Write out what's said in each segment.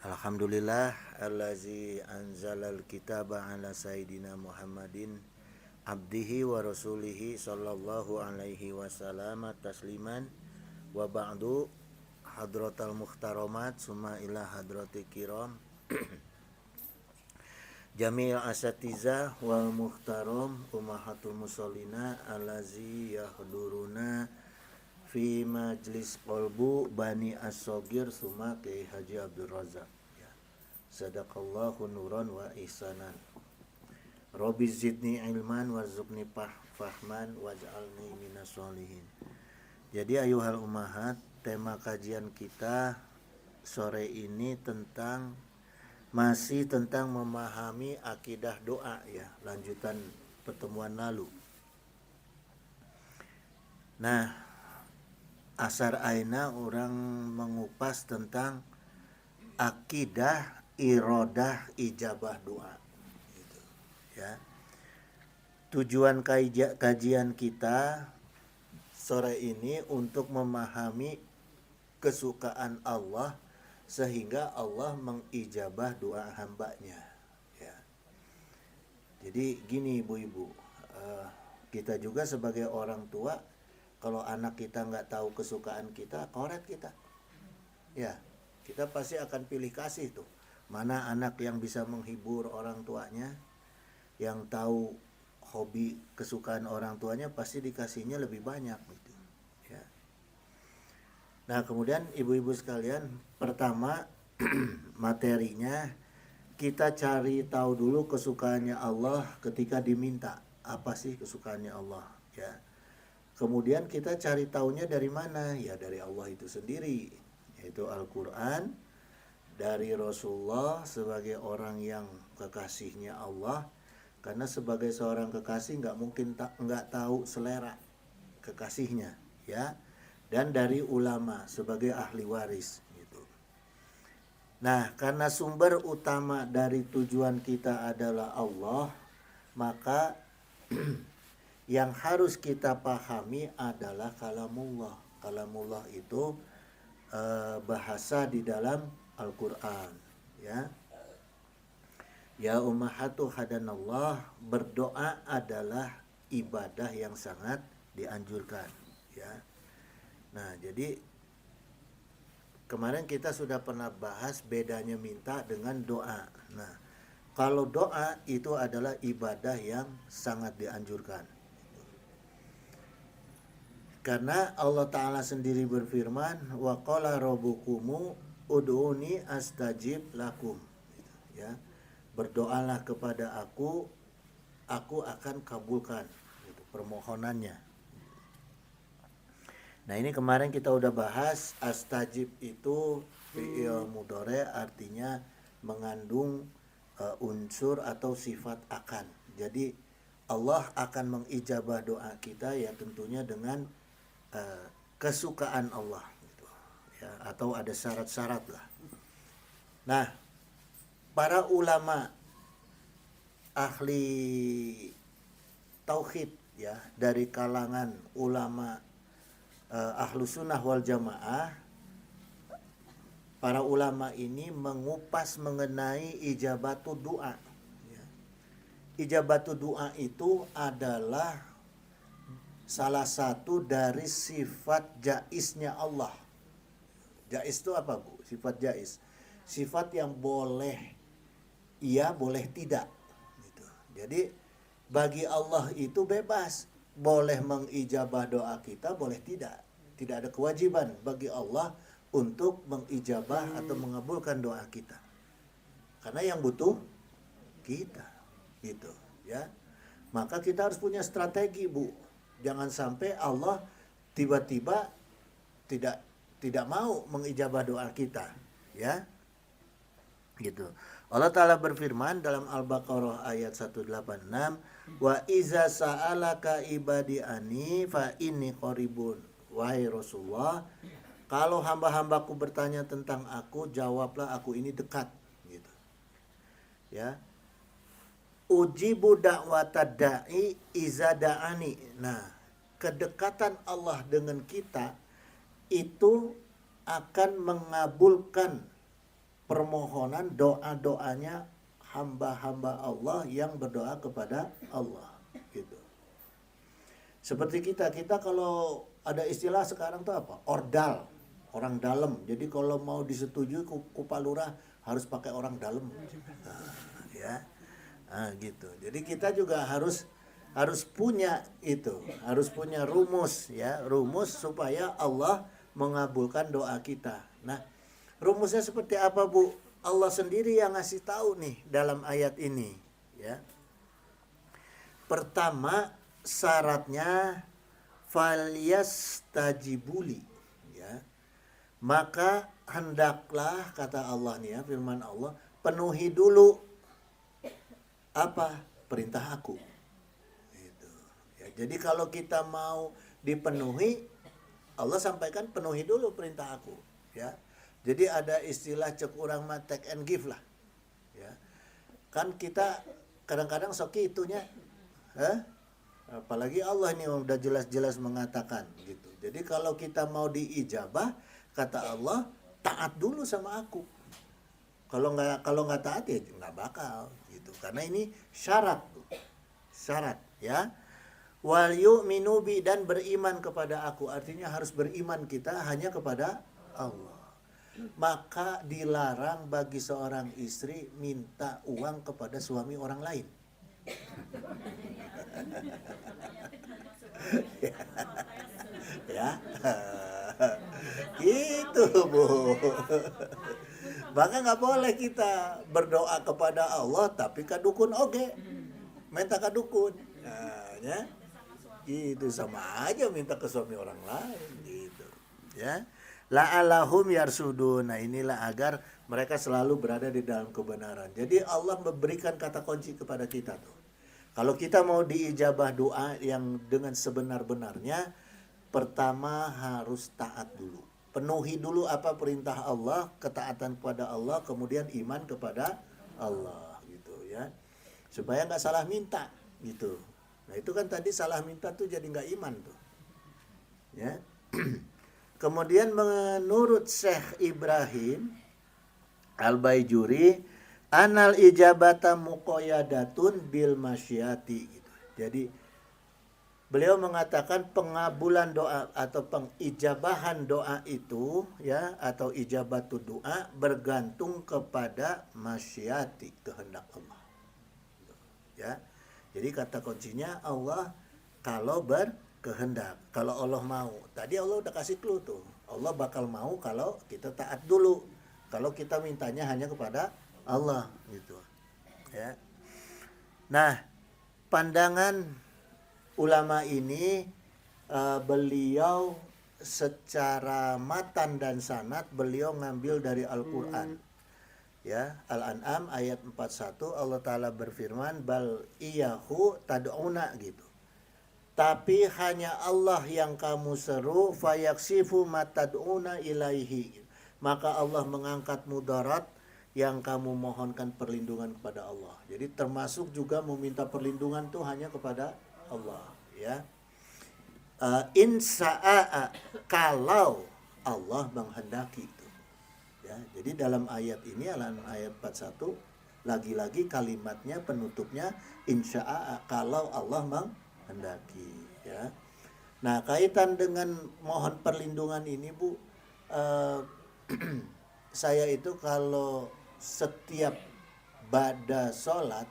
Alhamdulillah allazi anzalal kitaba ala sayyidina Muhammadin abdihi wa rasulihi sallallahu alaihi wasallam tasliman wa ba'du hadratal muhtaramat summa ila hadrati kiram Jamil asatiza wal muhtaram ummahatul musallina allazi yahduruna fi majlis qalbu bani as-sogir summa ke Haji Abdul Razak ya. Sadaqallahu nuran wa ihsanan. Rabbi zidni ilman warzuqni fahman waj'alni minas solihin. Jadi ayuhal ummahat, tema kajian kita sore ini masih tentang memahami akidah doa ya, lanjutan pertemuan lalu. Nah, asar aina orang mengupas tentang akidah irodah ijabah doa gitu, ya. Tujuan kajian kita sore ini untuk memahami kesukaan Allah sehingga Allah mengijabah doa hambanya ya. Jadi gini ibu-ibu, kita juga sebagai orang tua, kalau anak kita nggak tahu kesukaan kita, koret kita ya, kita pasti akan pilih kasih tuh. Mana anak yang bisa menghibur orang tuanya, yang tahu hobi kesukaan orang tuanya, pasti dikasihnya lebih banyak gitu ya. Nah kemudian ibu-ibu sekalian, pertama materinya kita cari tahu dulu kesukaannya Allah ketika diminta. Apa sih kesukaannya Allah ya. Kemudian kita cari taunya dari mana? Ya dari Allah itu sendiri, yaitu Al-Quran, dari Rasulullah sebagai orang yang kekasihnya Allah. Karena sebagai seorang kekasih nggak mungkin nggak tahu selera kekasihnya ya. Dan dari ulama sebagai ahli waris gitu. Nah karena sumber utama dari tujuan kita adalah Allah, maka yang harus kita pahami adalah kalamullah. Kalamullah itu bahasa di dalam Al-Quran ya. Ya ummahatu hadanallah, berdoa adalah ibadah yang sangat dianjurkan ya. Nah jadi kemarin kita sudah pernah bahas bedanya minta dengan doa. Nah kalau doa itu adalah ibadah yang sangat dianjurkan. Karena Allah Ta'ala sendiri berfirman, wa qala rabbukumu ud'uni astajib lakum gitu, ya. Berdoalah kepada aku akan kabulkan gitu, permohonannya. Nah ini kemarin kita udah bahas, astajib itu fi'il mudhari artinya mengandung unsur atau sifat akan. Jadi Allah akan mengijabah doa kita ya tentunya dengan kesukaan Allah gitu, ya, atau ada syarat-syarat lah. Nah para ulama ahli tauhid ya, dari kalangan ulama ahlu sunnah wal jamaah, para ulama ini mengupas mengenai ijabatu doa ya. Ijabatu doa itu adalah salah satu dari sifat jaiznya Allah. Jaiz itu apa Bu? Sifat jaiz, sifat yang boleh iya boleh tidak gitu. Jadi bagi Allah itu bebas, boleh mengijabah doa kita, boleh tidak. Tidak ada kewajiban bagi Allah untuk mengijabah atau mengabulkan doa kita. Karena yang butuh kita gitu ya. Maka kita harus punya strategi Bu. Jangan sampai Allah tiba-tiba tidak mau mengijabah doa kita ya. Gitu. Allah Ta'ala berfirman dalam Al-Baqarah ayat 186, wa iza sa'alaka ibadi ani fa inni qaribun. Wahai Rasulullah, kalau hamba-hambaku bertanya tentang aku, jawablah aku ini dekat gitu. Ya. Ujibu da'watad da'i iza da'ani. Nah, kedekatan Allah dengan kita itu akan mengabulkan permohonan doa-doanya hamba-hamba Allah yang berdoa kepada Allah gitu. Seperti kita kalau ada istilah sekarang tuh apa? Ordal, orang dalam. Jadi kalau mau disetujui Kupalurah harus pakai orang dalam. Nah, ya. Nah, gitu. Jadi kita juga harus punya itu, harus punya rumus ya, rumus supaya Allah mengabulkan doa kita. Nah, rumusnya seperti apa, Bu? Allah sendiri yang ngasih tahu nih dalam ayat ini, ya. Pertama, syaratnya falyastajibuli, ya. Maka hendaklah, kata Allah nih ya, firman Allah, penuhi dulu apa? Perintah aku. Gitu. Ya, jadi kalau kita mau dipenuhi, Allah sampaikan penuhi dulu perintah aku, ya. Jadi ada istilah cek urang mah take and give lah. Ya. Kan kita kadang-kadang sok itunya, apalagi Allah ini udah jelas-jelas mengatakan gitu. Jadi kalau kita mau diijabah, kata Allah, taat dulu sama aku. Kalau nggak taat ya nggak bakal gitu. Karena ini syarat, ya. Wal yu'minu bi, dan beriman kepada aku, artinya harus beriman kita hanya kepada Allah. Maka dilarang bagi seorang istri minta uang kepada suami orang lain. Ya. Gitu, Bu. Maka nggak boleh kita berdoa kepada Allah tapi kadukun oge. Minta kadukun. Nah, ya. Gitu sama aja minta ke suami orang lain gitu. Ya. La'alahum yarsudun. Nah, inilah agar mereka selalu berada di dalam kebenaran. Jadi Allah memberikan kata kunci kepada kita tuh. Kalau kita mau diijabah doa yang dengan sebenar-benarnya, pertama harus taat dulu. Penuhi dulu apa perintah Allah, ketaatan kepada Allah, kemudian iman kepada Allah gitu ya. Supaya nggak salah minta gitu. Nah, itu kan tadi salah minta tuh jadi nggak iman tuh. Ya. Kemudian menurut Syekh Ibrahim Al-Baijuri, anal ijabata muqayyadatun bil masyiati gitu. Jadi beliau mengatakan pengabulan doa atau pengijabahan doa itu ya, atau ijabatu doa bergantung kepada masyiati, kehendak Allah. Ya. Jadi kata kuncinya Allah kalau berkehendak, kalau Allah mau. Tadi Allah udah kasih clue tuh. Allah bakal mau kalau kita taat dulu. Kalau kita mintanya hanya kepada Allah gitu. Ya. Nah, pandangan ulama ini beliau secara matan dan sanad beliau ngambil dari Al-Qur'an. Ya, Al-An'am ayat 41 Allah Ta'ala berfirman bal iyahu tad'una gitu. Tapi hanya Allah yang kamu seru, fayaksifu matad'una ilaihi. Maka Allah mengangkat mudarat yang kamu mohonkan perlindungan kepada Allah. Jadi termasuk juga meminta perlindungan tuh hanya kepada Allah, ya. Insa'a, kalau Allah menghendaki itu. Ya, jadi dalam ayat ini, ayat 41, lagi-lagi kalimatnya penutupnya insya'a, kalau Allah menghendaki, ya. Nah, kaitan dengan mohon perlindungan ini, Bu, saya itu kalau setiap ba'da sholat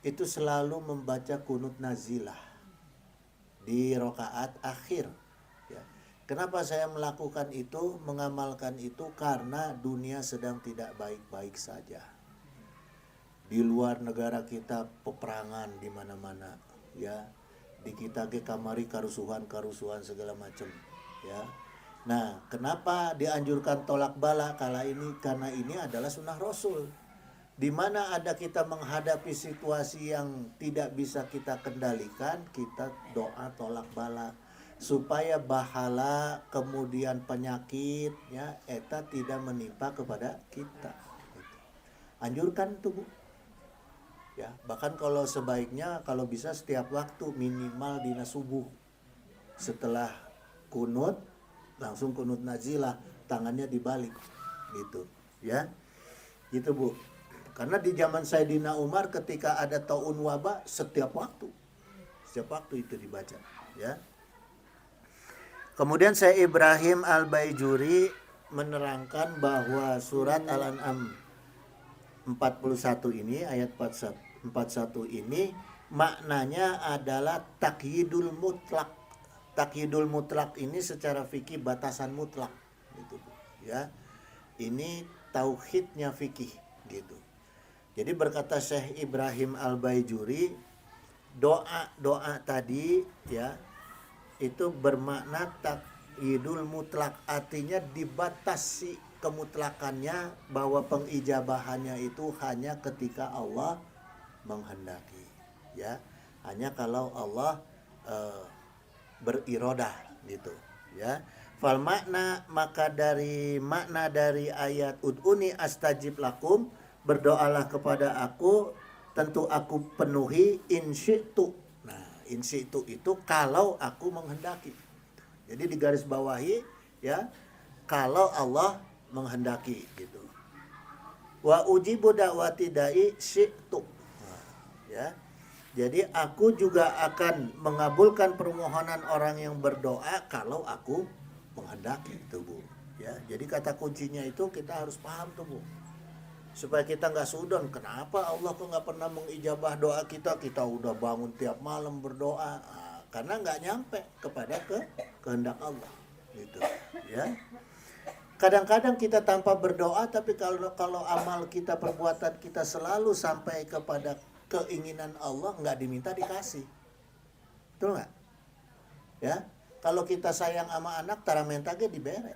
itu selalu membaca kunut nazilah di rakaat akhir. Ya. Kenapa saya melakukan itu, mengamalkan itu? Karena dunia sedang tidak baik-baik saja. Di luar negara kita peperangan di mana-mana, ya. Di kita ge kamari karusuhan segala macam, ya. Nah, kenapa dianjurkan tolak bala kala ini? Karena ini adalah sunnah Rasul. Di mana ada kita menghadapi situasi yang tidak bisa kita kendalikan, kita doa tolak bala supaya bahala kemudian penyakit ya eta tidak menimpa kepada kita. Anjurkan tuh, Bu. Ya, bahkan kalau sebaiknya kalau bisa setiap waktu minimal dina subuh. Setelah kunut langsung kunut nazilah, tangannya dibalik gitu, ya. Gitu Bu. Karena di zaman Sayyidina Umar ketika ada taun wabah setiap waktu itu dibaca, ya. Kemudian Syekh Ibrahim Al-Baijuri menerangkan bahwa surat Al-An'am 41 ini, ayat 41 ini maknanya adalah takyidul mutlak. Takyidul mutlak ini secara fikih batasan mutlak gitu, ya. Ini tauhidnya fikih gitu. Jadi berkata Syekh Ibrahim Al-Baijuri, doa tadi ya itu bermakna takyidul mutlak, artinya dibatasi kemutlakannya bahwa pengijabahannya itu hanya ketika Allah menghendaki, ya, hanya kalau Allah berirodah gitu, ya. Fal makna, maka dari makna dari ayat ud'uni astajib lakum, berdoalah kepada aku tentu aku penuhi insyitu. Nah, insyitu itu kalau aku menghendaki. Jadi di garis bawahi, ya, kalau Allah menghendaki gitu. Wa ujibu da'wati da'i syi'tu. Nah, ya. Jadi aku juga akan mengabulkan permohonan orang yang berdoa kalau aku menghendaki itu Bu. Ya, jadi kata kuncinya itu kita harus paham tuh Bu. Supaya kita nggak sudon, kenapa Allah kok nggak pernah mengijabah doa kita? Kita udah bangun tiap malam berdoa, karena nggak nyampe kepada kehendak Allah, gitu, ya. Kadang-kadang kita tanpa berdoa, tapi kalau amal kita, perbuatan kita selalu sampai kepada keinginan Allah, nggak diminta dikasih, betul nggak? Ya, kalau kita sayang sama anak, tara mentage dibere,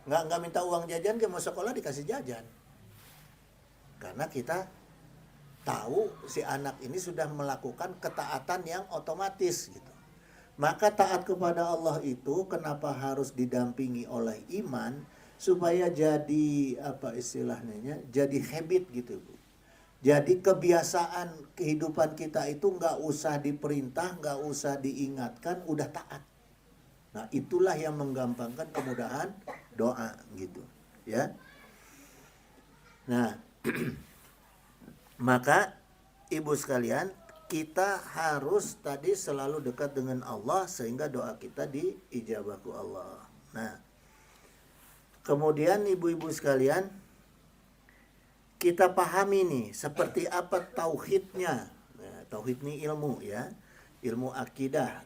nggak minta uang jajan, ke mau sekolah dikasih jajan. Karena kita tahu si anak ini sudah melakukan ketaatan yang otomatis gitu. Maka taat kepada Allah itu kenapa harus didampingi oleh iman, supaya jadi apa istilahnya, jadi habit gitu Bu. Jadi kebiasaan kehidupan kita itu nggak usah diperintah, nggak usah diingatkan, udah taat. Nah itulah yang menggampangkan kemudahan doa gitu, ya. Nah maka ibu sekalian, kita harus tadi selalu dekat dengan Allah sehingga doa kita diijabah ku Allah. Nah, kemudian ibu-ibu sekalian, kita pahami nih seperti apa tauhidnya. Nah, tauhid ini ilmu, ya, ilmu akidah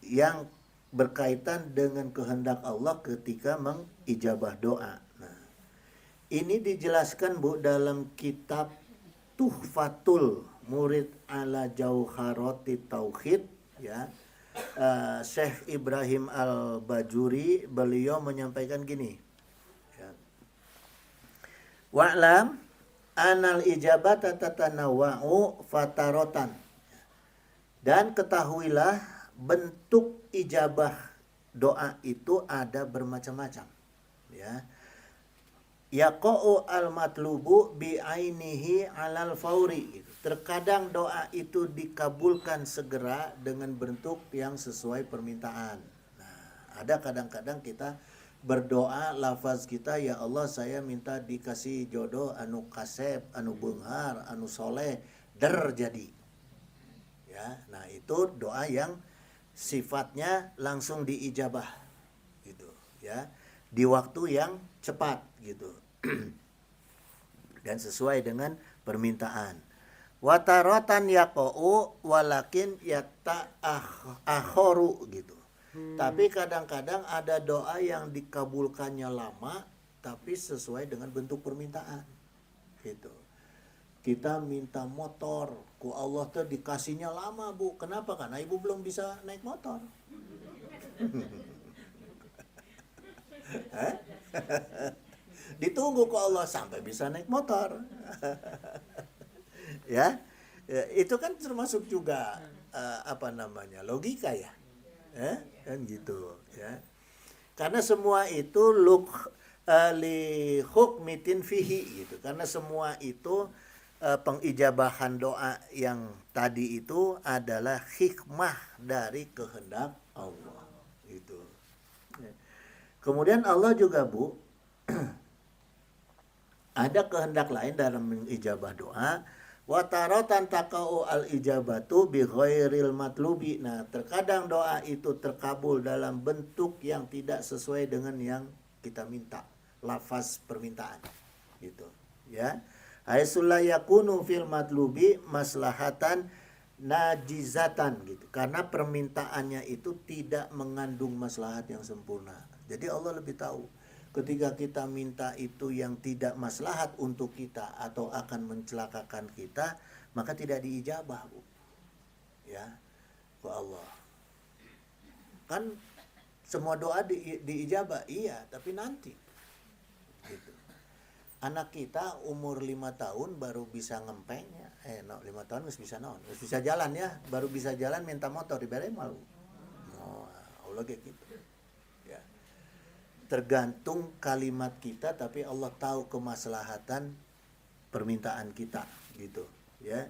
yang berkaitan dengan kehendak Allah ketika mengijabah doa. Nah, ini dijelaskan Bu dalam kitab Tuhfatul Murid ala Jauharati Tauhid, ya. Syekh Ibrahim Al-Bajuri beliau menyampaikan gini, ya. Wa'lam anal ijabata tatanawwa'u fatarotan. Dan ketahuilah bentuk ijabah doa itu ada bermacam-macam, ya. Yaqa'u al-matlubu bi'ainihi alal fauri. Terkadang doa itu dikabulkan segera dengan bentuk yang sesuai permintaan. Nah, ada kadang-kadang kita berdoa, lafaz kita, ya Allah saya minta dikasih jodoh anu kasep, anu beunghar, anu soleh, der jadi. Ya, nah itu doa yang sifatnya langsung diijabah gitu, ya. Di waktu yang cepat gitu dan sesuai dengan permintaan. Wataratan yaqa'u walakin akhoru gitu. Tapi kadang-kadang ada doa yang dikabulkannya lama tapi sesuai dengan bentuk permintaan gitu. Kita minta motor, ku Allah tuh dikasihnya lama Bu. Kenapa? Karena ibu belum bisa naik motor. Ditunggu ke Allah sampai bisa naik motor. Ya, itu kan termasuk juga logika ya, kan gitu ya. Karena semua itu li hukmitin fihi gitu. Karena semua itu pengijabahan doa yang tadi itu adalah hikmah dari kehendak Allah gitu. Kemudian Allah juga Bu Ada kehendak lain dalam mengijabah doa. Wa taratan taqau al ijabatu bi ghairil matlubi. Nah, terkadang doa itu terkabul dalam bentuk yang tidak sesuai dengan yang kita minta. Lafaz permintaan. Gitu, ya. Haitsul la yakunu fil matlubi maslahatan najizatan gitu. Karena permintaannya itu tidak mengandung maslahat yang sempurna. Jadi Allah lebih tahu. Ketika kita minta itu yang tidak maslahat untuk kita atau akan mencelakakan kita, maka tidak diijabah, Bu. Ya, ke Allah. Kan semua doa diijabah, iya, tapi nanti. Gitu. Anak kita umur 5 tahun baru bisa ngempeng ya. 5 tahun harus bisa naon, harus bisa jalan ya, baru bisa jalan minta motor dibere malu. Oh, Allah kayak gitu. Ya. Tergantung kalimat kita, tapi Allah tahu kemaslahatan permintaan kita gitu, ya.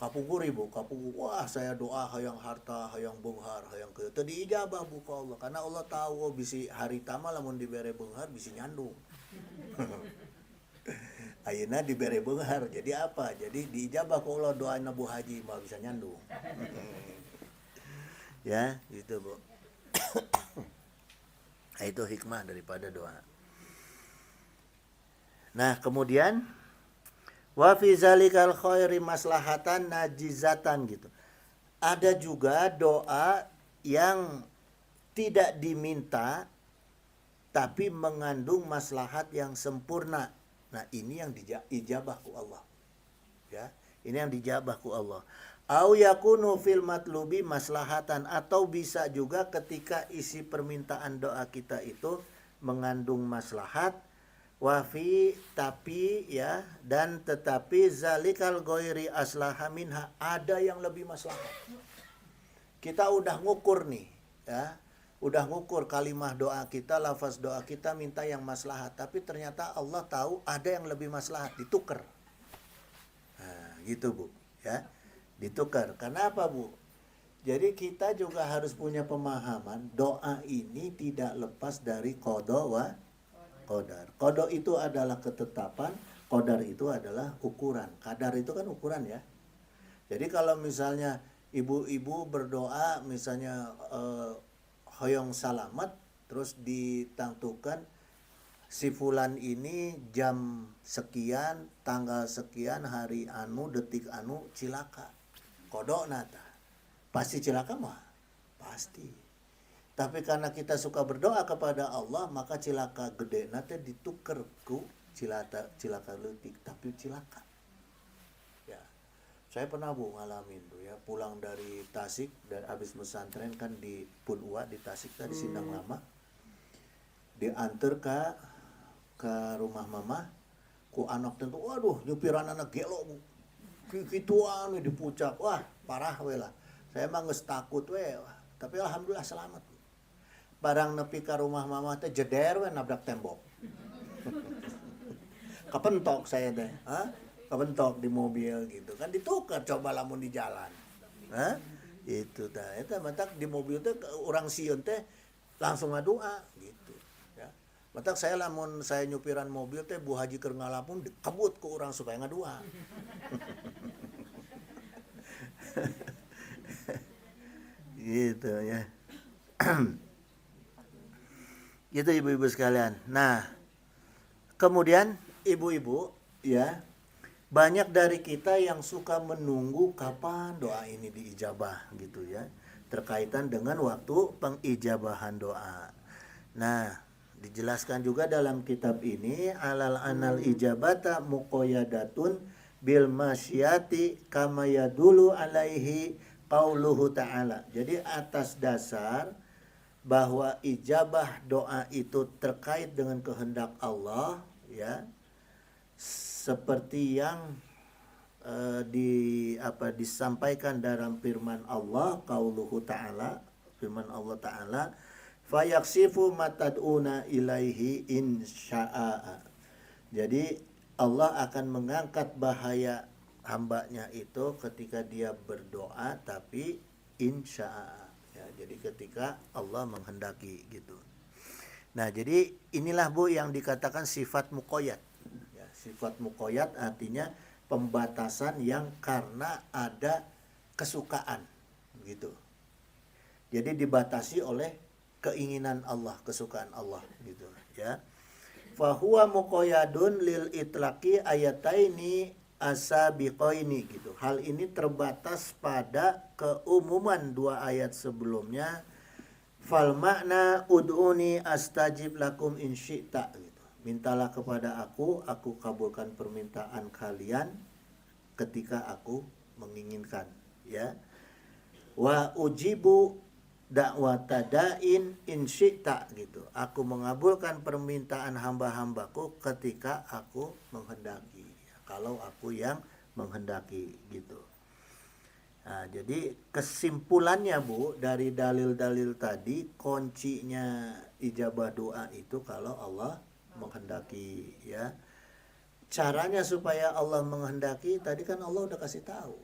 Kapungkur ibu, kapungkur, wah saya doa hayang harta, hayang benghar, hayang ke teu diijabah Bu ka Allah, karena Allah tahu bisi harita mah lamun dibere benghar bisi nyandung. Ayeuna dibere beunghar jadi apa? Jadi diijabah ku Allah doa Bu Haji mah bisa nyandung. Ya, gitu Bu. Nah, itu hikmah daripada doa. Nah, kemudian wa fi zalikal khairi maslahatan najizatan gitu. Ada juga doa yang tidak diminta tapi mengandung maslahat yang sempurna. Nah, ini yang dijabah ku Allah. Ya, ini yang dijabah ku Allah. Au yakunu fil matlubi maslahatan, atau bisa juga ketika isi permintaan doa kita itu mengandung maslahat, wafi tapi ya, dan tetapi zalikal ghairi aslaha minha, ada yang lebih maslahat. Kita udah ngukur nih, ya. Udah ngukur kalimah doa kita, lafaz doa kita minta yang maslahat, tapi ternyata Allah tahu ada yang lebih maslahat, ditukar. Nah, gitu Bu, ya. Ditukar. Kenapa Bu? Jadi kita juga harus punya pemahaman doa ini tidak lepas dari qada wa qadar. Qada itu adalah ketetapan, qadar itu adalah ukuran. Kadar itu kan ukuran ya. Jadi kalau misalnya ibu-ibu berdoa misalnya hoyong salamet, terus ditangtukan si fulan ini jam sekian, tanggal sekian, hari anu, detik anu cilaka. Kodok nata. Pasti cilaka mah? Pasti. Tapi karena kita suka berdoa kepada Allah, maka cilaka gede nate ditukar ku cilaka leutik, tapi cilaka. Ya. Saya pernah Bu ngalamin tuh ya, pulang dari Tasik dan habis pesantren kan di Punua di Tasik tadi Sindang Lama. Diantar ke rumah mama, ku anak tentu, waduh nyupiran anak gelo Bu. Kituan di puncak, wah parah we lah. Saya mah geus takut we, tapi alhamdulillah selamat. Barang nepi ka rumah mama teh jeder we nabrak tembok. Kepentok saya teh, kepentok di mobil gitu kan, ditukar coba lamun di jalan. Itu tah eta matak di mobil teh urang sieun teh langsung ngadua gitu ya. Matak saya lamun saya nyupiran mobil teh Bu Haji keur ngalamun dikebut ku urang supaya ngadua. Gitu ya. Gitu ibu-ibu sekalian. Nah, kemudian ibu-ibu ya, banyak dari kita yang suka menunggu kapan doa ini diijabah gitu ya, terkaitan dengan waktu pengijabahan doa. Nah, dijelaskan juga dalam kitab ini, alal anal ijabata muqayyadatun bil masyiyati kama yadulu alaihi qauluhu ta'ala. Jadi atas dasar bahwa ijabah doa itu terkait dengan kehendak Allah ya, seperti yang disampaikan dalam firman Allah, qauluhu ta'ala, firman Allah ta'ala, fayaksifu matad'una ilaihi insya'a. Jadi Allah akan mengangkat bahaya hambanya itu ketika dia berdoa, tapi insya'a ya, jadi ketika Allah menghendaki gitu. Nah, jadi inilah Bu yang dikatakan sifat muqayyad ya. Sifat muqayyad artinya pembatasan yang karena ada kesukaan gitu. Jadi dibatasi oleh keinginan Allah, kesukaan Allah gitu ya. Fahuwa muqayyadun lil itlaqi ayataini asabiqaini gitu. Hal ini terbatas pada keumuman dua ayat sebelumnya. Fal makna ud'uni astajib lakum in syi'ta gitu. Mintalah kepada aku kabulkan permintaan kalian ketika aku menginginkan ya. Wa ujibu dakwata da'in in syi'ta gitu. Aku mengabulkan permintaan hamba-hambaku ketika aku menghendaki. Kalau aku yang menghendaki gitu. Nah, jadi kesimpulannya Bu dari dalil-dalil tadi, kuncinya ijabah doa itu kalau Allah menghendaki ya. Caranya supaya Allah menghendaki tadi kan Allah udah kasih tahu.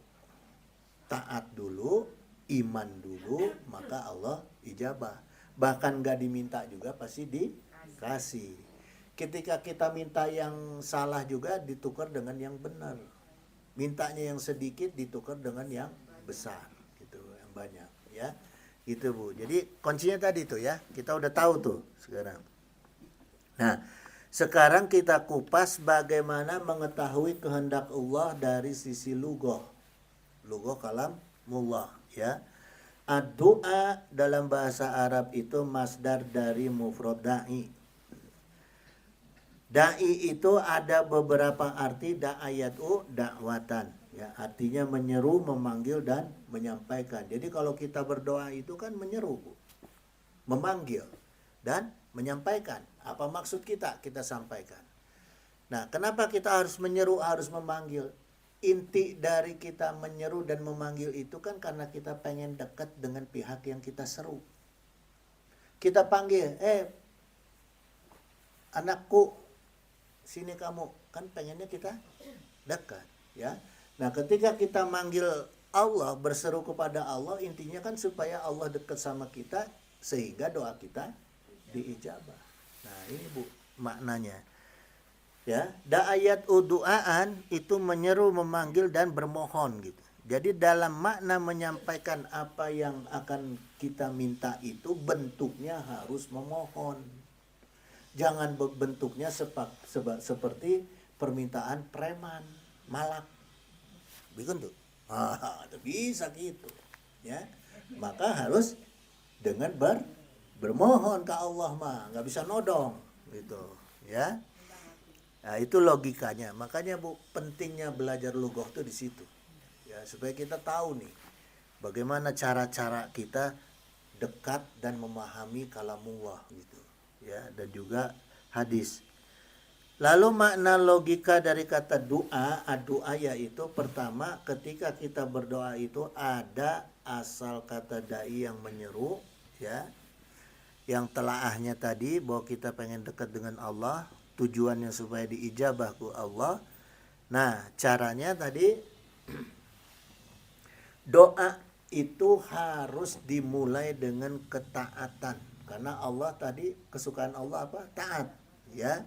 Taat dulu, iman dulu, maka Allah ijabah. Bahkan gak diminta juga pasti dikasih. Ketika kita minta yang salah juga ditukar dengan yang benar. Mintanya yang sedikit ditukar dengan yang besar gitu, yang banyak ya. Gitu Bu. Jadi kuncinya tadi tuh ya. Kita udah tahu tuh sekarang. Nah, sekarang kita kupas bagaimana mengetahui kehendak Allah dari sisi lughah. Lughah kalamullah ya. Ad-du'a dalam bahasa Arab itu masdar dari mufrad da'i. Da'i itu ada beberapa arti, da'ayatu dakwatan ya, artinya menyeru, memanggil dan menyampaikan. Jadi kalau kita berdoa itu kan menyeru, memanggil dan menyampaikan. Apa maksud kita sampaikan. Nah, kenapa kita harus menyeru, harus memanggil? Inti dari kita menyeru dan memanggil itu kan karena kita pengen dekat dengan pihak yang kita seru. Kita panggil, anakku, sini kamu, kan pengennya kita dekat ya. Nah, ketika kita manggil Allah, berseru kepada Allah, intinya kan supaya Allah dekat sama kita sehingga doa kita diijabah. Nah, ini Bu maknanya. Ya, da'ayat udu'aan itu menyeru, memanggil dan bermohon gitu. Jadi dalam makna menyampaikan apa yang akan kita minta itu bentuknya harus memohon. Jangan bentuknya seperti permintaan preman, malak. Begitu. Bisa gitu. Ya. Maka harus dengan bermohon ke Allah mah, nggak bisa nodong gitu, ya. Nah, itu logikanya. Makanya Bu, pentingnya belajar lughah tuh di situ. Ya, supaya kita tahu nih bagaimana cara-cara kita dekat dan memahami kalamullah gitu. Ya, dan juga hadis. Lalu makna logika dari kata doa, ad-doa yaitu pertama ketika kita berdoa itu ada asal kata dai yang menyeru ya. Yang telaahnya tadi bahwa kita pengen dekat dengan Allah, tujuannya supaya diijabah ku Allah. Nah, caranya tadi doa itu harus dimulai dengan ketaatan. Karena Allah tadi, kesukaan Allah apa? Taat ya.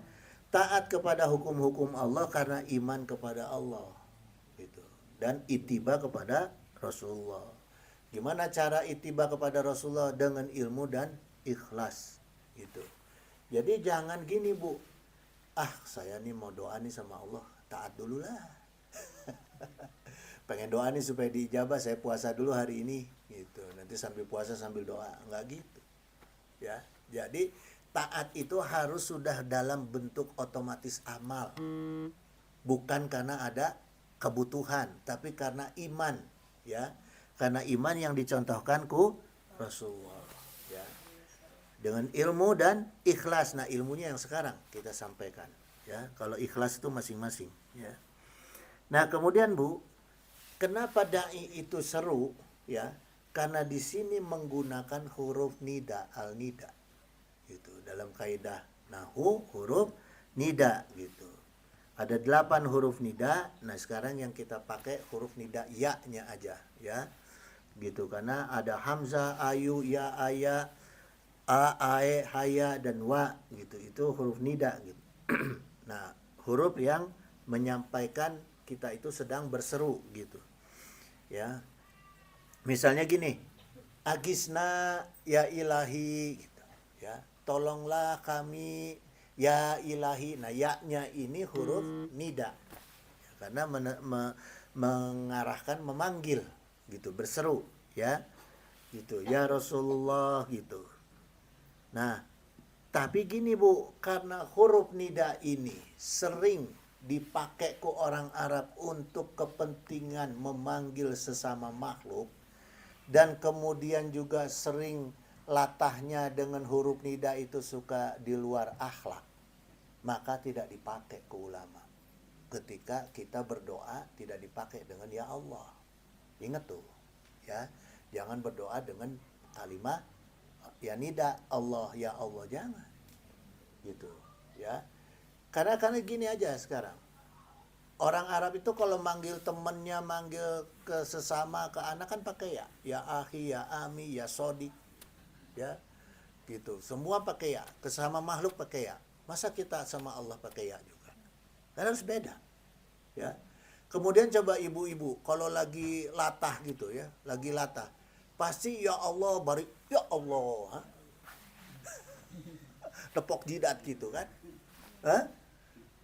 Taat kepada hukum-hukum Allah karena iman kepada Allah gitu. Dan ittiba kepada Rasulullah. Gimana cara ittiba kepada Rasulullah? Dengan ilmu dan ikhlas gitu. Jadi jangan gini Bu, saya nih mau doa nih sama Allah, taat dulu lah. Pengen doa nih supaya diijabah, saya puasa dulu hari ini gitu. Nanti sambil puasa sambil doa, enggak gitu. Ya, jadi taat itu harus sudah dalam bentuk otomatis amal. Bukan karena ada kebutuhan, tapi karena iman, ya. Karena iman yang dicontohkan ku Rasulullah, ya. Dengan ilmu dan ikhlas. Nah, ilmunya yang sekarang kita sampaikan, ya. Kalau ikhlas itu masing-masing, ya. Nah, kemudian Bu, kenapa dai itu seru, ya? Karena di sini menggunakan huruf nida, al-nida. Gitu. Dalam kaidah nahwu huruf nida gitu. Ada 8 huruf nida. Nah, sekarang yang kita pakai huruf nida ya-nya aja ya. Gitu, karena ada hamzah, ayu, ya, aya, a, ae, haya dan wa gitu. Itu huruf nida gitu. Nah, huruf yang menyampaikan kita itu sedang berseru gitu. Ya. Misalnya gini, agisna ya ilahi gitu, ya. Tolonglah kami ya ilahi. Nah, ya-nya ini huruf nida. Karena mengarahkan memanggil gitu, berseru ya. Gitu, ya Rasulullah gitu. Nah, tapi gini Bu, karena huruf nida ini sering dipakai ke orang Arab untuk kepentingan memanggil sesama makhluk, dan kemudian juga sering latahnya dengan huruf nida itu suka di luar akhlak, maka tidak dipakai ke ulama. Ketika kita berdoa tidak dipakai dengan ya Allah. Ingat tuh, ya. Jangan berdoa dengan kalimat ya nida Allah ya Allah, jangan. Gitu, ya. Karena gini aja sekarang. Orang Arab itu kalau manggil temennya, manggil ke sesama, ke anak kan pakai ya akhi, ya ami, ya sodik, ya, gitu. Semua pakai ya, ke sesama makhluk pakai ya. Masa kita sama Allah pakai ya juga? Kan harus beda, ya. Kemudian coba ibu-ibu, kalau lagi latah gitu ya, lagi latah, pasti ya Allah, bari ya Allah, tepok jidat gitu kan? Hah?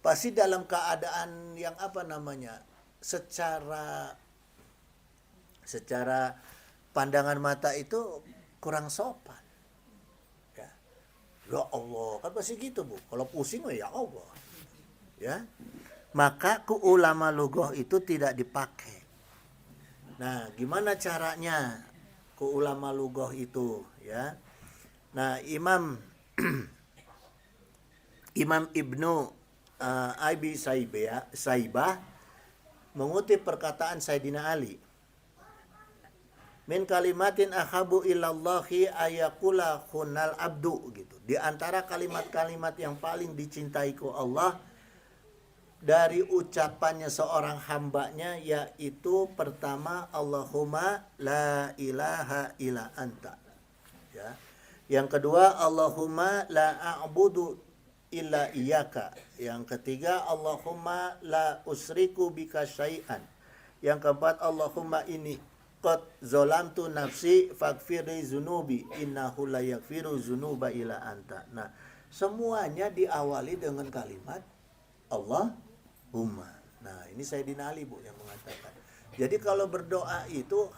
Pasti dalam keadaan yang apa namanya, secara pandangan mata itu kurang sopan, ya. Ya Allah, kan pasti gitu Bu. Kalau pusing ya Allah, ya. Maka ku ulama lughah itu tidak dipakai. Nah, gimana caranya ku ulama lughah itu, ya? Nah, Imam Ibnu Abi Saibah mengutip perkataan Sayyidina Ali, min kalimatin akhabu ilallahi ayakula khunal abdu gitu. Di antara kalimat-kalimat yang paling dicintai ku Allah dari ucapannya seorang hambanya, yaitu pertama Allahumma la ilaha illa anta, ya. Yang kedua Allahumma la a'budu illa iyyaka. Yang ketiga Allahumma la usriku bika syai'an. Yang keempat Allahumma inni qad zalamtu nafsi faghfirli dzunubi innahu la yaghfiru dzunuba illa anta. Nah, semuanya diawali dengan kalimat Allahumma. Nah, ini Sayyidina Ali Bu yang mengatakan. Jadi kalau berdoa itu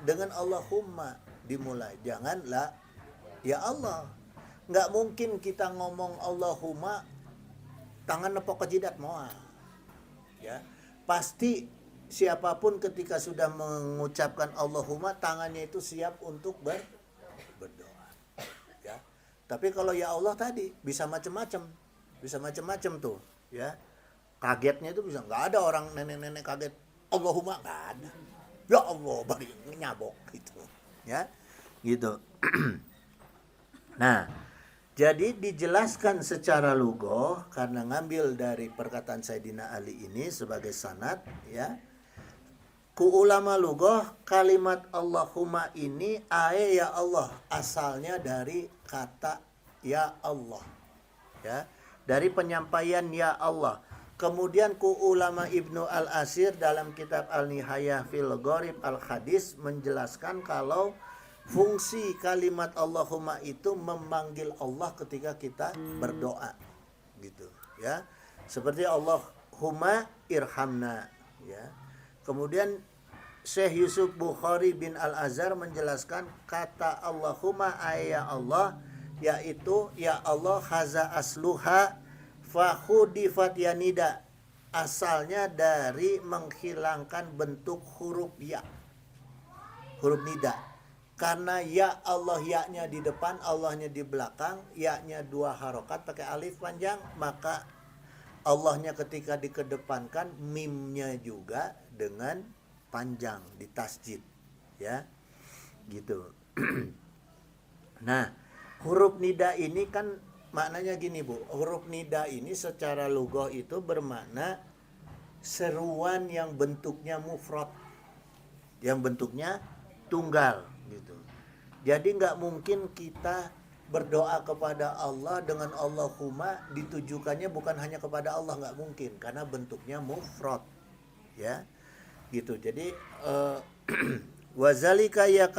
dengan Allahumma dimulai, jangan la ya Allah. Nggak mungkin kita ngomong Allahumma tangan nepok ke jidat moal, ya. Pasti siapapun ketika sudah mengucapkan Allahumma, tangannya itu siap untuk berdoa, ya. Tapi kalau ya Allah tadi bisa macam-macam tuh, ya. Kagetnya itu bisa, nggak ada orang nenek-nenek kaget Allahumma, nggak ada. Ya Allah, bari nyabok gitu, ya, gitu. Nah, jadi dijelaskan secara lughah karena ngambil dari perkataan Sayyidina Ali ini sebagai sanad, ya. Ku ulama lughah kalimat Allahumma ini ya Allah, asalnya dari kata ya Allah, ya. Dari penyampaian ya Allah. Kemudian ku ulama Ibnu Al-Asir dalam kitab Al-Nihayah fil Gharib Al-Hadis menjelaskan kalau fungsi kalimat Allahumma itu memanggil Allah ketika kita berdoa, gitu, ya. Seperti Allahumma irhamna, ya. Kemudian Syekh Yusuf Bukhari bin Al-Azhar menjelaskan kata Allahumma ya Allah, yaitu ya Allah haza asluha fakhudifat yanida, asalnya dari menghilangkan bentuk huruf ya, huruf nida. Karena ya Allah, ya-nya di depan, Allahnya di belakang, ya-nya 2 harokat pakai alif panjang, maka Allahnya ketika dikedepankan, mimnya juga dengan panjang di tasjid, ya, gitu. Nah, huruf nida ini kan maknanya gini Bu, huruf nida ini secara lughah itu bermakna seruan yang bentuknya mufrad, yang bentuknya tunggal, gitu. Jadi nggak mungkin kita berdoa kepada Allah dengan Allahumma ditujukannya bukan hanya kepada Allah, nggak mungkin karena bentuknya mufrad, ya gitu. Jadi wazalika ya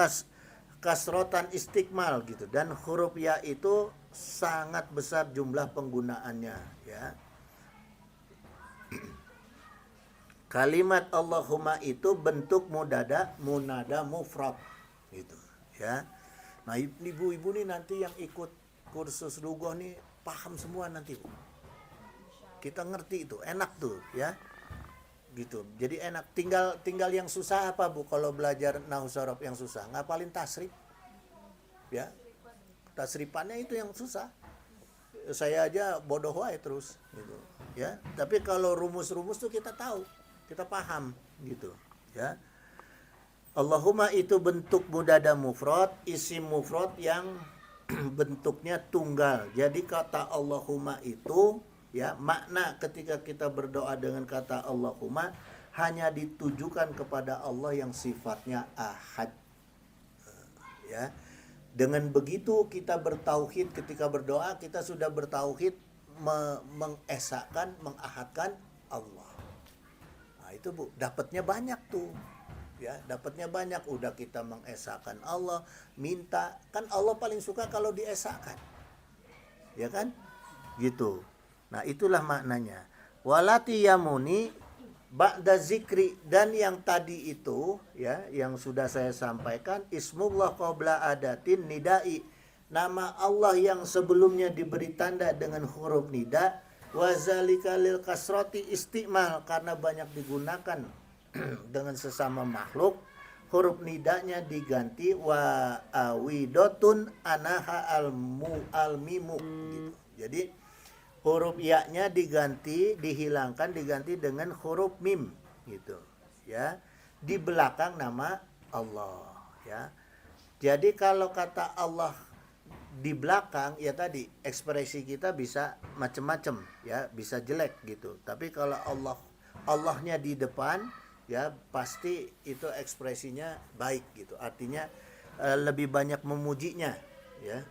kasrotan istiqmal gitu, dan huruf ya itu sangat besar jumlah penggunaannya, ya. Kalimat Allahumma itu bentuk munada mufrad gitu, ya. Nah, ibu-ibu nih nanti yang ikut kursus lughah nih paham semua nanti, Bu. Kita ngerti itu, enak tuh, ya. Gitu. Jadi enak. Tinggal yang susah apa, Bu? Kalau belajar nahwu sorof yang susah, ngapalin tasrif. Ya. Tasrifannya itu yang susah. Saya aja bodoh wae terus gitu, ya. Tapi kalau rumus-rumus tuh kita tahu, kita paham gitu, ya. Allahumma itu bentuk munada mufrad, isim mufrad yang bentuknya tunggal. Jadi kata Allahumma itu, ya, makna ketika kita berdoa dengan kata Allahumma hanya ditujukan kepada Allah yang sifatnya ahad, ya. Dengan begitu kita bertauhid, ketika berdoa kita sudah bertauhid, mengesahkan, mengahadkan Allah. Nah, itu, Bu, dapatnya banyak tuh. Ya, dapatnya banyak. Udah kita mengesahkan Allah, minta, kan Allah paling suka kalau diesahkan. Ya kan? Gitu. Nah, itulah maknanya. Walati yamuni ba'da zikri, dan yang tadi itu, ya, yang sudah saya sampaikan, ismullah qabla adatin nidai, nama Allah yang sebelumnya diberi tanda dengan huruf nida, wazalika lil kasrati istimal, karena banyak digunakan dengan sesama makhluk, huruf nidanya diganti wa awidotun anaha al-mimu gitu. Jadi huruf ya-nya dihilangkan, diganti dengan huruf mim gitu, ya, di belakang nama Allah, ya. Jadi kalau kata Allah di belakang, ya tadi ekspresi kita bisa macam-macam, ya, bisa jelek gitu. Tapi kalau Allahnya di depan, ya, pasti itu ekspresinya baik gitu. Artinya lebih banyak memujinya, ya.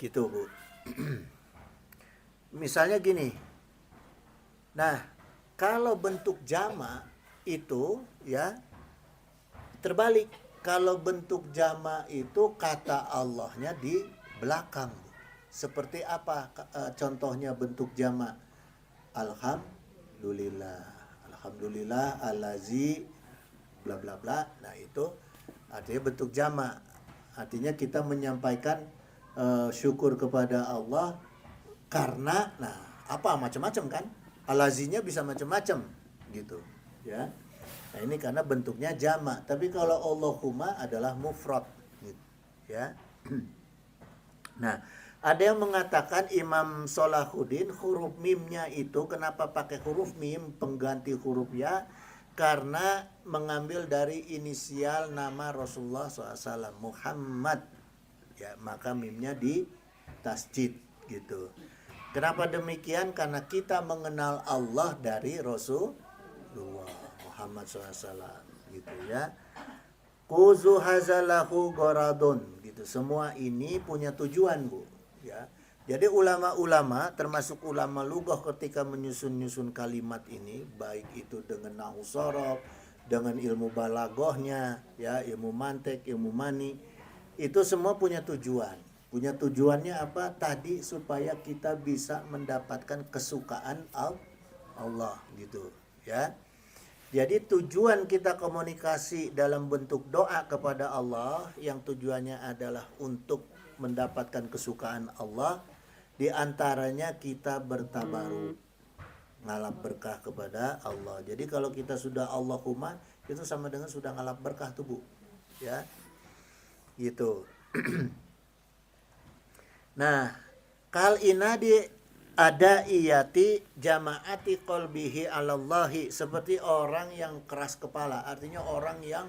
Gitu, Bu. Misalnya gini. Nah, kalau bentuk jama itu, ya, terbalik. Kalau bentuk jama itu kata Allahnya di belakang. Seperti apa contohnya bentuk jama? Alhamdulillah. Alhamdulillah alazi bla bla bla. Nah, itu artinya bentuk jama. Artinya kita menyampaikan syukur kepada Allah karena, nah, apa, macam-macam kan, alazinya bisa macam-macam gitu, ya. Nah, ini karena bentuknya jama. Tapi kalau Allahumma adalah mufrad gitu, ya. Nah, ada yang mengatakan, Imam Salahuddin, huruf mimnya itu kenapa pakai huruf mim pengganti huruf ya, karena mengambil dari inisial nama Rasulullah SAW, Muhammad, ya, maka mimnya di tasjid gitu. Kenapa demikian? Karena kita mengenal Allah dari Rasulullah Muhammad SAW gitu, ya. Kuzu hazalahu goradun gitu. Semua ini punya tujuan, Bu, ya. Jadi ulama-ulama, termasuk ulama lughah, ketika menyusun kalimat ini, baik itu dengan nahwu sorof, dengan ilmu balaghahnya, ya, ilmu mantek, ilmu mani, itu semua punya tujuan. Punya tujuannya apa? Tadi supaya kita bisa mendapatkan kesukaan Allah gitu, ya. Jadi tujuan kita komunikasi dalam bentuk doa kepada Allah, yang tujuannya adalah untuk mendapatkan kesukaan Allah, di antaranya kita bertabaruk, ngalap berkah kepada Allah. Jadi kalau kita sudah Allahumma, itu sama dengan sudah ngalap berkah tuh, Bu, ya. Gitu. Nah, kal inadi ada iyati jamaati qalbihi alallahi, seperti orang yang keras kepala, artinya orang yang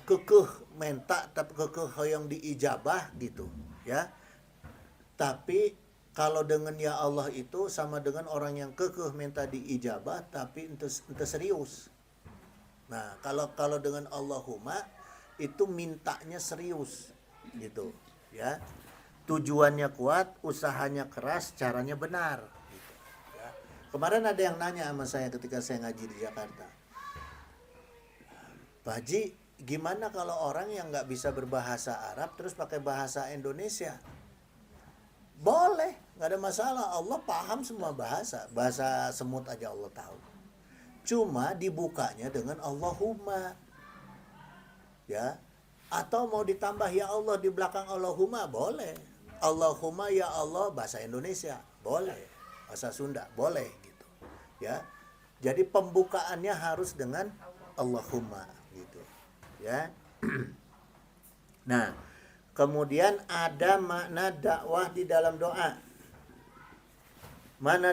kekeh minta, tapi kekeh yang diijabah gitu, ya. Tapi kalau dengan ya Allah itu sama dengan orang yang kekeh minta diijabah tapi ente serius. Nah, kalau dengan Allahumma itu mintanya serius, gitu ya. Tujuannya kuat, usahanya keras, caranya benar gitu, ya. Kemarin ada yang nanya sama saya ketika saya ngaji di Jakarta, Pak Haji, gimana kalau orang yang nggak bisa berbahasa Arab terus pakai bahasa Indonesia? Boleh, nggak ada masalah. Allah paham semua bahasa. Bahasa semut aja Allah tahu. Cuma dibukanya dengan Allahumma, ya. Atau mau ditambah ya Allah di belakang Allahumma, boleh. Allahumma ya Allah bahasa Indonesia, boleh. Bahasa Sunda, boleh gitu. Ya. Jadi pembukaannya harus dengan Allahumma gitu. Ya. Nah, kemudian ada makna dakwah di dalam doa. Mana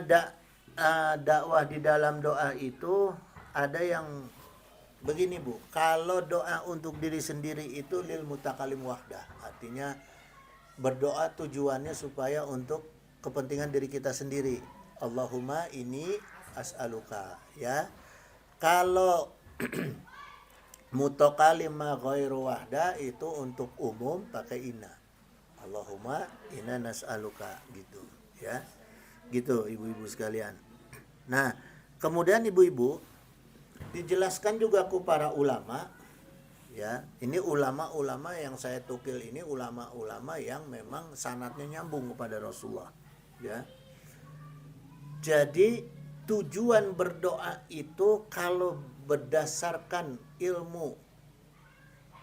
dakwah di dalam doa itu ada yang begini Bu, kalau doa untuk diri sendiri itu lil mutakalim wahdah, artinya berdoa tujuannya supaya untuk kepentingan diri kita sendiri. Allahumma ini as'aluka, ya. Kalau mutakalim ma ghairu wahda itu untuk umum pakai inna. Allahumma inna nas'aluka gitu, ya. Gitu ibu-ibu sekalian. Nah, kemudian ibu-ibu dijelaskan juga ke para ulama, ya. Ini ulama-ulama yang saya tukil ini ulama-ulama yang memang sanadnya nyambung kepada Rasulullah, ya. Jadi tujuan berdoa itu kalau berdasarkan ilmu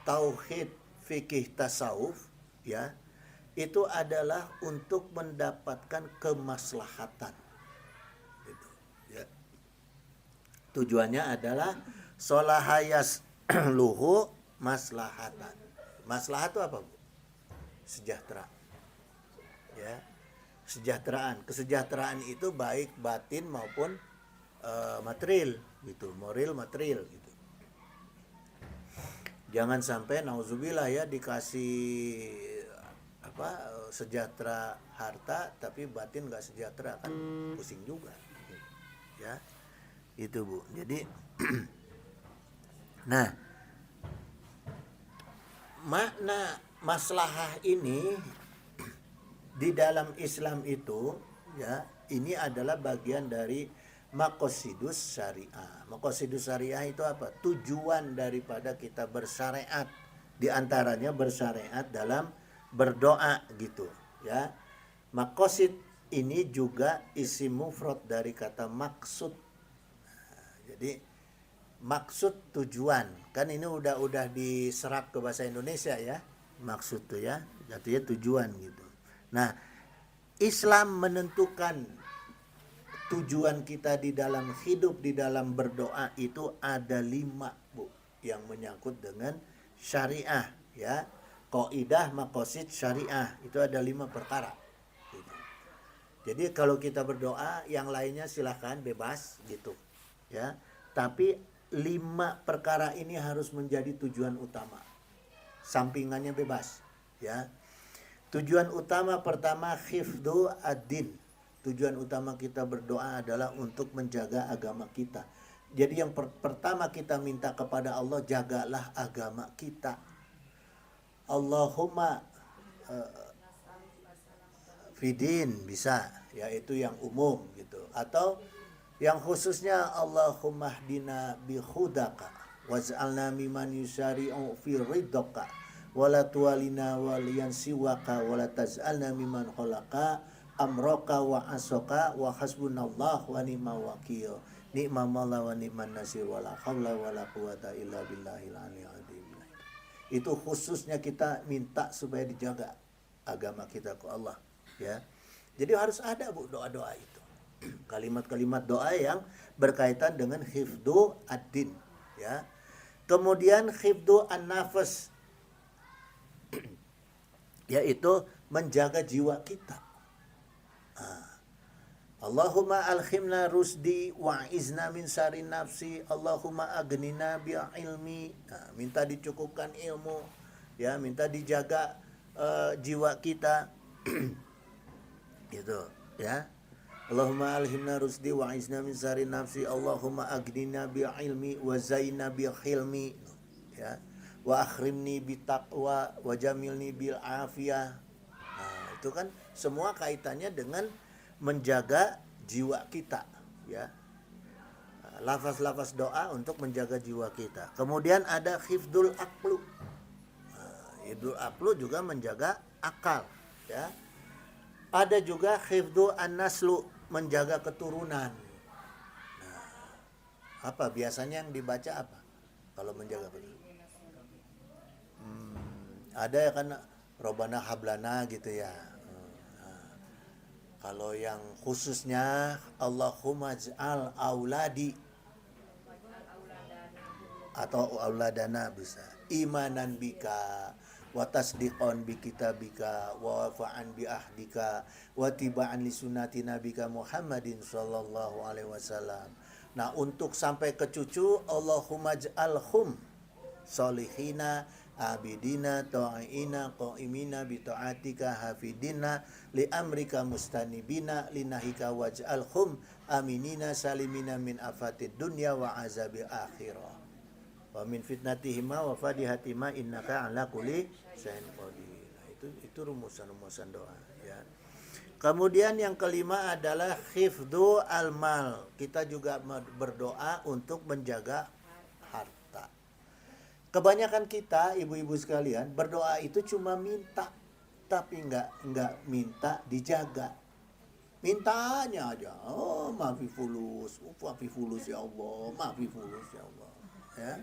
tauhid, fikih, tasawuf, ya, itu adalah untuk mendapatkan kemaslahatan. Gitu, ya. Tujuannya adalah solahayas luhu maslahatan. Maslahat itu apa, Bu? Sejahtera. Ya. Kesejahteraan. Kesejahteraan itu baik batin maupun material gitu, moral material gitu. Jangan sampai nauzubillah ya dikasih sejahtera harta tapi batin nggak sejahtera, kan pusing juga. Ya. Itu Bu. Jadi nah, makna maslahah ini di dalam Islam itu, ya, ini adalah bagian dari maqasidus syariah. Maqasidus syariah itu apa? Tujuan daripada kita bersyariat, di antaranya bersyariat dalam berdoa gitu, ya. Maqasid ini juga isim mufrad dari kata maksud. Jadi maksud tujuan, kan ini udah diserap ke bahasa Indonesia ya, maksud tuh ya, artinya tujuan gitu. Nah, Islam menentukan tujuan kita di dalam hidup, di dalam berdoa itu ada 5 Bu, yang menyangkut dengan syariah ya. Qaidah maqasid syariah itu ada 5 perkara gitu. Jadi kalau kita berdoa yang lainnya silahkan bebas gitu ya, tapi 5 perkara ini harus menjadi tujuan utama, sampingannya bebas ya. Tujuan utama pertama hifdzu ad-din. Tujuan utama kita berdoa adalah untuk menjaga agama kita. Jadi yang pertama kita minta kepada Allah, jagalah agama kita. Allahumma fidin bisa, yaitu yang umum gitu, atau yang khususnya Allahumma hdina bi hudaka waj'alna mimman yusari'u fi ridhaka wala tuwalina waliyan siwaka wala taj'alna mimman khalaqa amraka wa asaka wa hasbunallah wa ni'mal wakil ni'mal maula wa ni'man nasir wala haula wala quwata illa billahil aliyyil azim. Itu khususnya kita minta supaya dijaga agama kita ke Allah ya. Jadi harus ada Bu doa-doa itu, kalimat-kalimat doa yang berkaitan dengan hifdzu ad-din ya. Kemudian hifdzu an-nafas yaitu menjaga jiwa kita. Allahumma alhimna rusdi wa izna min syarri nafsi, Allahumma agnina bi ilmi. Minta dicukupkan ilmu ya, minta dijaga jiwa kita gitu ya. Allahumma alhimna rusdi wa izna min syarri nafsi, Allahumma agnina bi ilmi wa zaina bi hilmi ya. wa akhrimni bitaqwa wa jamilni bil afiyah. Nah, itu kan semua kaitannya dengan menjaga jiwa kita, ya. Lafaz-lafaz doa untuk menjaga jiwa kita. Kemudian ada hifdzul aqlu. Hifdzul aqlu juga menjaga akal, ya. Ada juga hifdzu an-naslu, menjaga keturunan. Nah, apa biasanya yang dibaca apa kalau menjaga keturunan? Ada ya kan Robana Hablana gitu ya. Nah, kalau yang khususnya Allahumma ja'al auladi atau auladana bisa imanan bika wa tasdiqan bi kitabika wa wafa'an bi ahdika wa tiba'an li sunnati nabika Muhammadin sallallahu alaihi wasallam. Nah, untuk sampai ke cucu Allahumma ja'alhum solihina abidina ta'ina qa'imina bi ta'atika hafidina li amrika mustanibina linahika waj'alhum aminina salimina min afatid dunya wa azabil akhirah wa min fitnatihima wa fadihatima innaka ala kulli syai'in qadir. Nah, itu rumusan-rumusan doa, ya. Kemudian yang kelima adalah hifdzu al-mal. Kita juga berdoa untuk menjaga harta. Kebanyakan kita, ibu-ibu sekalian, berdoa itu cuma minta, tapi enggak minta dijaga. Mintanya aja, oh maafi fulus ya Allah, maafi fulus ya Allah, ya.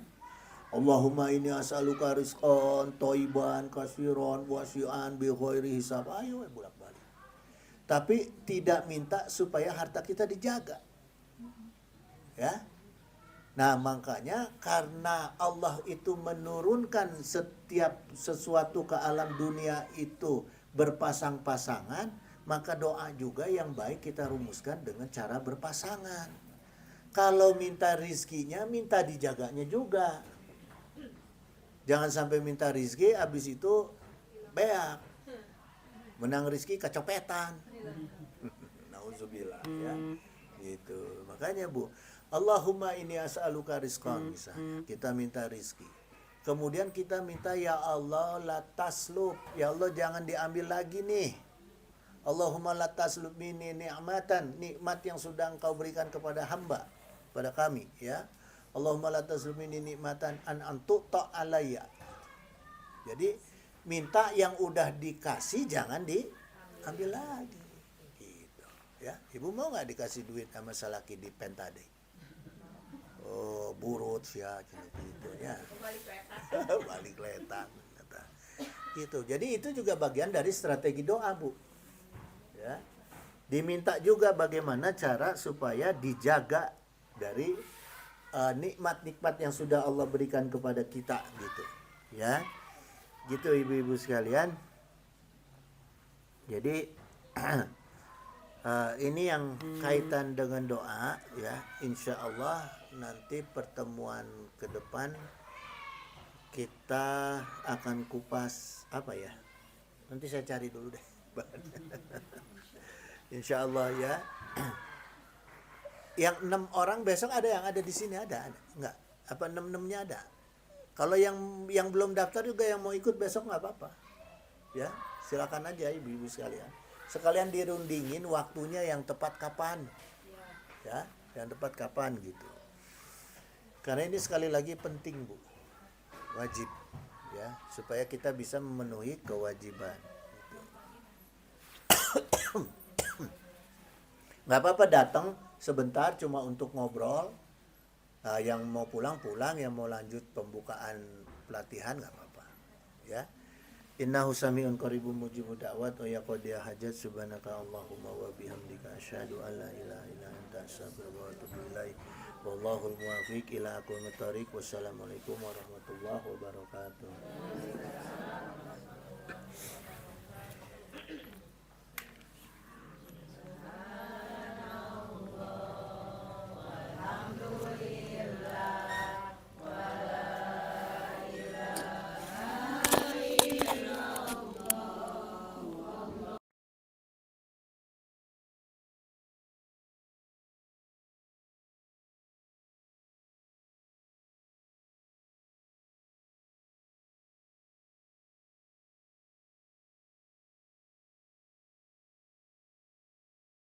Allahumma ini as'aluka rizqan thayyiban katsiran wasi'an bi ghairi hisab. Ayo bolak-balik. Tapi tidak minta supaya harta kita dijaga. Ya. Nah, makanya karena Allah itu menurunkan setiap sesuatu ke alam dunia itu berpasang-pasangan, maka doa juga yang baik kita rumuskan dengan cara berpasangan. Kalau minta rizkinya, minta dijaganya juga. Jangan sampai minta rizki, habis itu beak. Menang rizki kecopetan. Nauzubillah, ya. Gitu. Makanya Bu, Allahumma inni as'aluka rizqan, misalnya. Kita minta rizki. Kemudian kita minta, ya Allah la taslub. Ya Allah jangan diambil lagi nih. Allahumma la taslub minni ni'matan. Nikmat yang sudah Engkau berikan kepada hamba, pada kami, ya. Allahumma la taslub minni ni'matan an antu'ta alayya. Jadi minta yang udah dikasih jangan diambil lagi. Gitu, ya. Ibu mau nggak dikasih duit sama salaki di Pentade? Oh, burut ya gitu ya. Balik letak kata. Gitu. Jadi itu juga bagian dari strategi doa, Bu. Ya. Diminta juga bagaimana cara supaya dijaga dari nikmat-nikmat yang sudah Allah berikan kepada kita gitu. Ya. Gitu ibu-ibu sekalian. Jadi ini yang kaitan dengan doa, ya. Insya Allah nanti pertemuan ke depan kita akan kupas apa ya? Nanti saya cari dulu deh. Insya Allah, ya. Yang 6 orang besok ada yang ada di sini ada enggak? Apa 6-6-nya ada? Kalau yang belum daftar juga yang mau ikut besok nggak apa-apa, ya. Silakan aja ibu-ibu sekalian. Sekalian dirundingin waktunya yang tepat kapan, ya, yang tepat kapan gitu. Karena ini sekali lagi penting, Bu, wajib, ya, supaya kita bisa memenuhi kewajiban. Gitu. Nggak apa-apa datang sebentar cuma untuk ngobrol. Yang mau pulang, yang mau lanjut pembukaan pelatihan nggak apa-apa, ya. Innahu sami'un qaribun mujibud da'wat wa yaqdi hajat subhanaka Allahumma wa bihamdika asyhadu an la ilaha illa anta astaghfiruka wa atubu ilaik. Wallahul muwaffiq ila aqwamit thoriq. Wassalamualaikum warahmatullahi wabarakatuh.